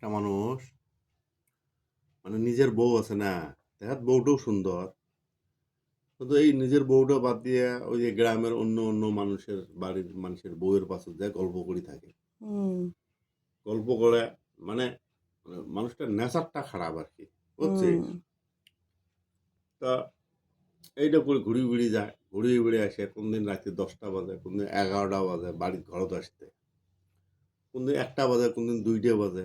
একটা মানুষ মানে নিজের বউ আছে না, দেখাত বউটাও সুন্দর। কিন্তু এই নিজের বউটা বাদ দিয়ে ওই যে গ্রামের অন্য মানুষের বাড়ির মানুষের বউয়ের পাশে যায় গল্প করি থাকে। হুম, গল্প করে মানে মানুষটার নেচারটা খারাপ আরকি। হুম, বুঝছিস? তা এইটা করে ঘুরি ফিরি যায়। ঘুরিয়ে ফিরে আসে কোনদিন রাতে ১০টা বাজে, কোনদিন ১১টা বাজে বাড়ির ঘরত আসতে। কোনদিন ১টা বাজে, কোনদিন ২টা বাজে।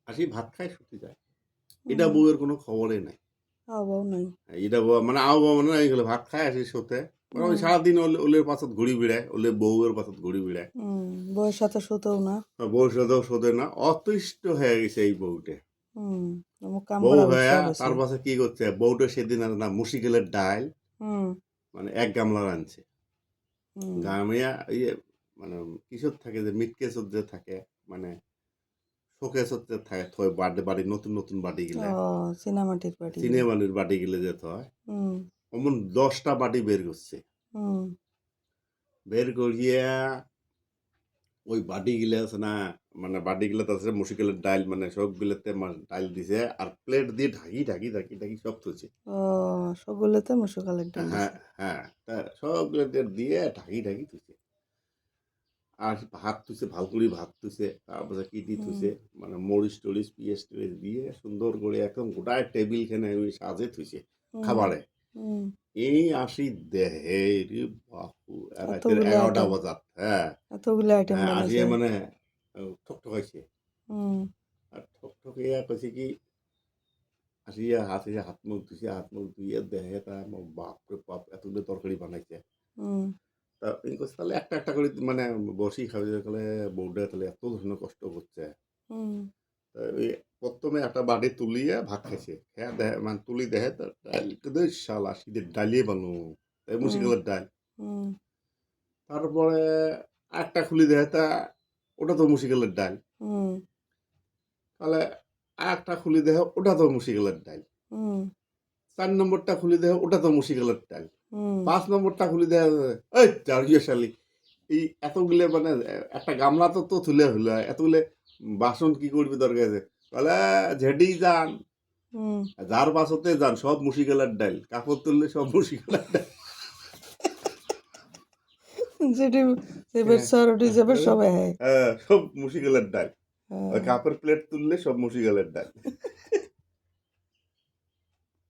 আসি ভাত খায় শুতে যায়। এটা হুম। বউয়ের কোনো খবরই নাই। অভাব নাই। এটা মানে আও মানে এইগুলো ভাত খায় আসি শুতে। মানে ওই হুম, সারাদিন ওলের পাছত ঘুরি বেড়ায়, ওলে বউয়ের পাছত ঘুরি বেড়ায়। হুম। বউয়ের সাথে শুতেও না। বউর সাথেও শোধে না। অতিষ্ঠ হয়ে গেছে এই বউটা। হুম, আমার কাম বউ করা বেশি হইয়া হয়ে গেছে। তার পাশে কি করছে? বউটা সেদিন আর না মুশকিলের ডাইল হুম, মানে ১ গামলা রাঁধছে। হুম। গামিয়া ইয়ে মানে কিসব থাকে যে মিট কেসত যে থাকে মানে শোকেসত যে থাকে থয় বাড়ি নতুন বাড়ি ও গিলা। চীনামাটির বাড়ি। সিনেমানির বাড়ি গিলে যে থয়। হুম, অমন ১০ টা বাটি বের করছে। হুম, বের করিয়া ওই বাটিগুলা আছে না, মানে বাটিগুলাতে আছে মুশকিলের ডাইল মানে সবগুলাতে ডাইল দিছে আর প্লেট দিয়ে ঢাকি সব থুইছে। ও সবগুলোতে মসুর ডাল হ্যাঁ, দিছে। হ্যাঁ। তা সবগুলাতে দিয়ে ঢাকি থুইছে। আর ভাত থুইছে, ভাল করি ভাত থুইছে। তারপরে কি হুম, থুইছে মানে মরিচ-টরিচ, পিঁয়াজ-টিয়াজ দিয়ে সুন্দর করে একদম গোটায় টেবিলখানে ওই সাজে থুইছে হুম, খাবারে। হুম। এই আসি দেহে রে বাপু! রাইতের এতগুলো ১১টা আইটেম, বাজাত। হ্যাঁ, এতগুলো আইটেম হ্যাঁ আসিয়া বানাইছে। মানে ঠকঠকাইছে। হুম, আর ঠকঠকাইয়া কইছে কি আসিয়া হাত-মুখ ধুইছে, হাত-মুখ ধুইয়া দেখে তা বাপরে বাপ! এতগুলো তরকারি বানাইছে। হুম, তা ই কইছে তাহলে একটা করে মানে বসি খাবি তাহলে বউডা তাহলে এত ধরনের কষ্ট করছে। হুম, তা ওই ১ম এ একটা বাটি তুলিয়া ভাত খাইছে। খাইয়া দেখে মানে তুলি দেখে তো ডাইল কই শালা শীদের ডাইলই বানু। এই হুম, মুশকিলের ডাইল। হুম, তারপরে আরেকটা খুলি দেখে তা ওটা তো মুশকিলের ডাইল। হুম, তাহলে আরেকটা খুলি দেখে ওটা তো মুশকিলের ডাইল। হুম, ৪ নম্বরটা খুলি দেখে ওটা তো মুশকিলের ডাইল। হুম। ৫ নম্বরটা খুলি দেখা যায়, এই জার্গিয়া শালি এই এতগুলো মানে একটা গামলা তো তুলে হইলো এতগুলো বাসন কি করবি দরকার আছে? বলে ঝেড়েই যান, হুম। যার বাসতে যান সব মুশকিলের ডাইল। কাপড় তুললে সব মুশকিলের ডাইল। যেটি এবার হ্যাঁ, সরটি হ্যাঁ, যাবে সবাই হয়। সব মুশকিলের ডাইল। হ্যাঁ। ওই কাপড় প্লেট তুললে সব মুশকিলের ডাইল।